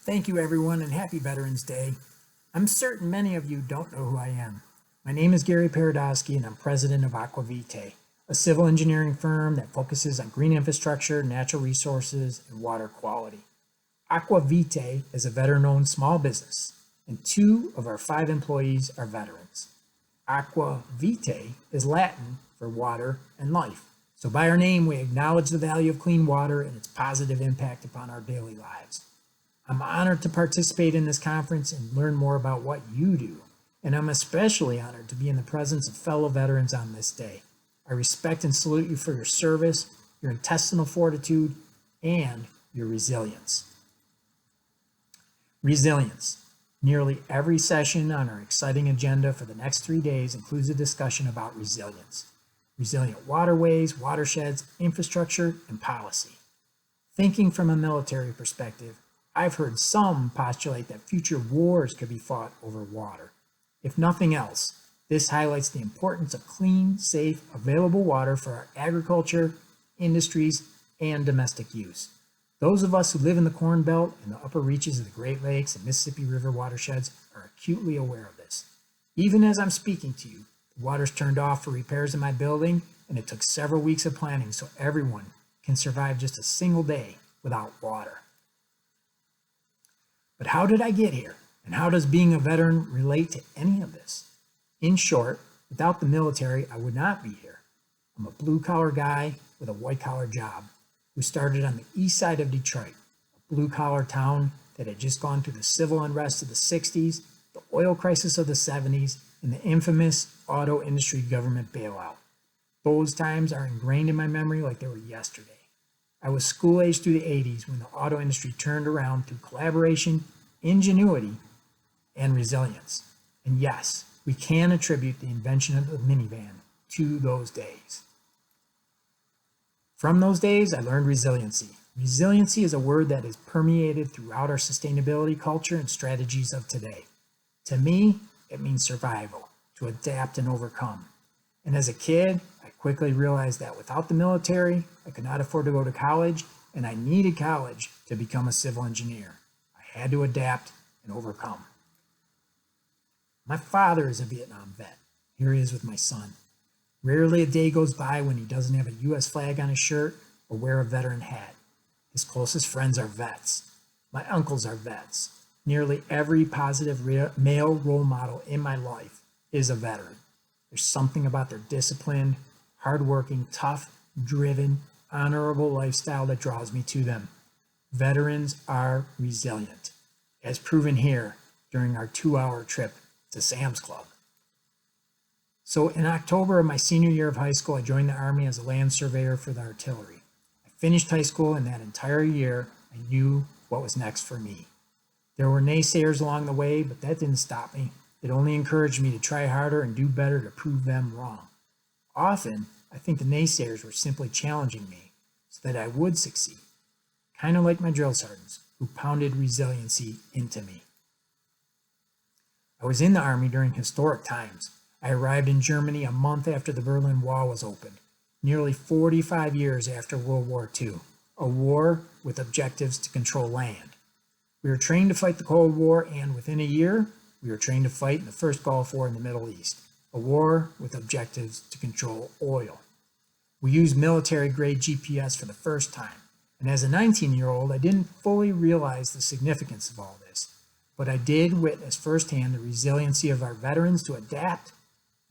Thank you, everyone, and happy Veterans Day. I'm certain many of you don't know who I am. My name is Gary Paradosky, and I'm president of Aquavitae, a civil engineering firm that focuses on green infrastructure, natural resources, and water quality. Aquavitae is a veteran-owned small business, and 2 of our 5 employees are veterans. Aquavitae is Latin for water and life. So by our name, we acknowledge the value of clean water and its positive impact upon our daily lives. I'm honored to participate in this conference and learn more about what you do, and I'm especially honored to be in the presence of fellow veterans on this day. I respect and salute you for your service, your intestinal fortitude, and your resilience. Resilience. Nearly every session on our exciting agenda for the next 3 days includes a discussion about resilience. Resilient waterways, watersheds, infrastructure, and policy. Thinking from a military perspective, I've heard some postulate that future wars could be fought over water. If nothing else, this highlights the importance of clean, safe, available water for our agriculture, industries, and domestic use. Those of us who live in the Corn Belt and the upper reaches of the Great Lakes and Mississippi River watersheds are acutely aware of this. Even as I'm speaking to you, the water's turned off for repairs in my building, and it took several weeks of planning so everyone can survive just a single day without water. But how did I get here? And how does being a veteran relate to any of this? In short, without the military, I would not be here. I'm a blue-collar guy with a white-collar job who started on the east side of Detroit, a blue-collar town that had just gone through the civil unrest of the 60s, the oil crisis of the 70s, and the infamous auto industry government bailout. Those times are ingrained in my memory like they were yesterday. I was school-aged through the 80s when the auto industry turned around through collaboration, ingenuity, and resilience. And yes, we can attribute the invention of the minivan to those days. From those days, I learned resiliency. Resiliency is a word that is permeated throughout our sustainability culture and strategies of today. To me, it means survival, to adapt and overcome. And as a kid, I quickly realized that without the military, I could not afford to go to college, and I needed college to become a civil engineer. I had to adapt and overcome. My father is a Vietnam vet. Here he is with my son. Rarely a day goes by when he doesn't have a U.S. flag on his shirt or wear a veteran hat. His closest friends are vets. My uncles are vets. Nearly every positive male role model in my life is a veteran. There's something about their disciplined, hardworking, tough, driven, honorable lifestyle that draws me to them. Veterans are resilient, as proven here during our 2-hour trip to Sam's Club. So in October of my senior year of high school, I joined the Army as a land surveyor for the artillery. I finished high school, and that entire year, I knew what was next for me. There were naysayers along the way, but that didn't stop me. It only encouraged me to try harder and do better to prove them wrong. Often, I think the naysayers were simply challenging me so that I would succeed, kind of like my drill sergeants who pounded resiliency into me. I was in the Army during historic times. I arrived in Germany a month after the Berlin Wall was opened, nearly 45 years after World War II, a war with objectives to control land. We were trained to fight the Cold War, and within a year, we were trained to fight in the first Gulf War in the Middle East, a war with objectives to control oil. We used military-grade GPS for the first time, and as a 19-year-old, I didn't fully realize the significance of all this, but I did witness firsthand the resiliency of our veterans to adapt,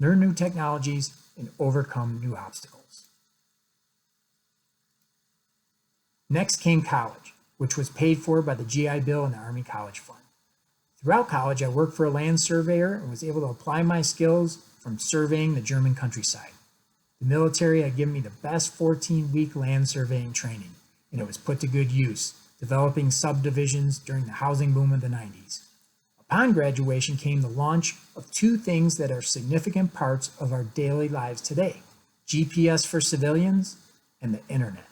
learn new technologies, and overcome new obstacles. Next came college, which was paid for by the GI Bill and the Army College Fund. Throughout college, I worked for a land surveyor and was able to apply my skills from surveying the German countryside. The military had given me the best 14-week land surveying training, and it was put to good use, developing subdivisions during the housing boom of the 90s. Upon graduation came the launch of 2 things that are significant parts of our daily lives today: GPS for civilians and the internet.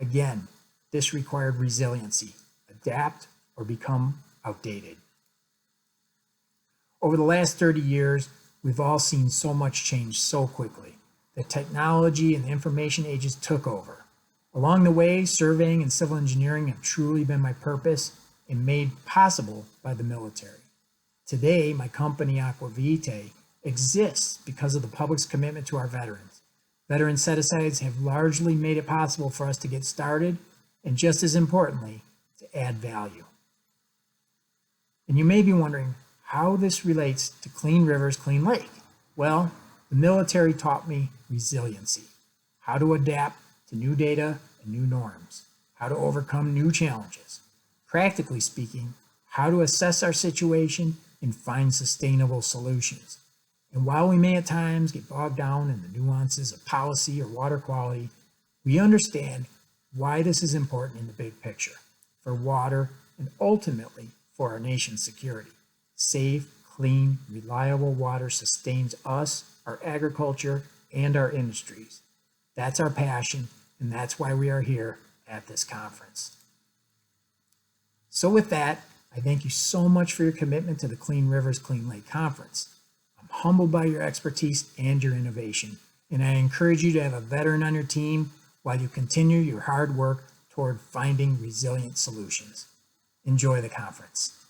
Again, this required resiliency, adapt or become outdated. Over the last 30 years, we've all seen so much change so quickly. The technology and the information ages took over. Along the way, surveying and civil engineering have truly been my purpose, and made possible by the military. Today, my company Aquavitae exists because of the public's commitment to our veterans. Veteran set-asides have largely made it possible for us to get started, and just as importantly, to add value. And you may be wondering how this relates to Clean Rivers, Clean Lake. Well, the military taught me resiliency, how to adapt to new data and new norms, how to overcome new challenges. Practically speaking, how to assess our situation and find sustainable solutions. And while we may at times get bogged down in the nuances of policy or water quality, we understand why this is important in the big picture, for water and ultimately for our nation's security. Safe, clean, reliable water sustains us, our agriculture, and our industries. That's our passion, and that's why we are here at this conference. So with that, I thank you so much for your commitment to the Clean Rivers, Clean Lake Conference. I'm humbled by your expertise and your innovation, and I encourage you to have a veteran on your team while you continue your hard work toward finding resilient solutions. Enjoy the conference.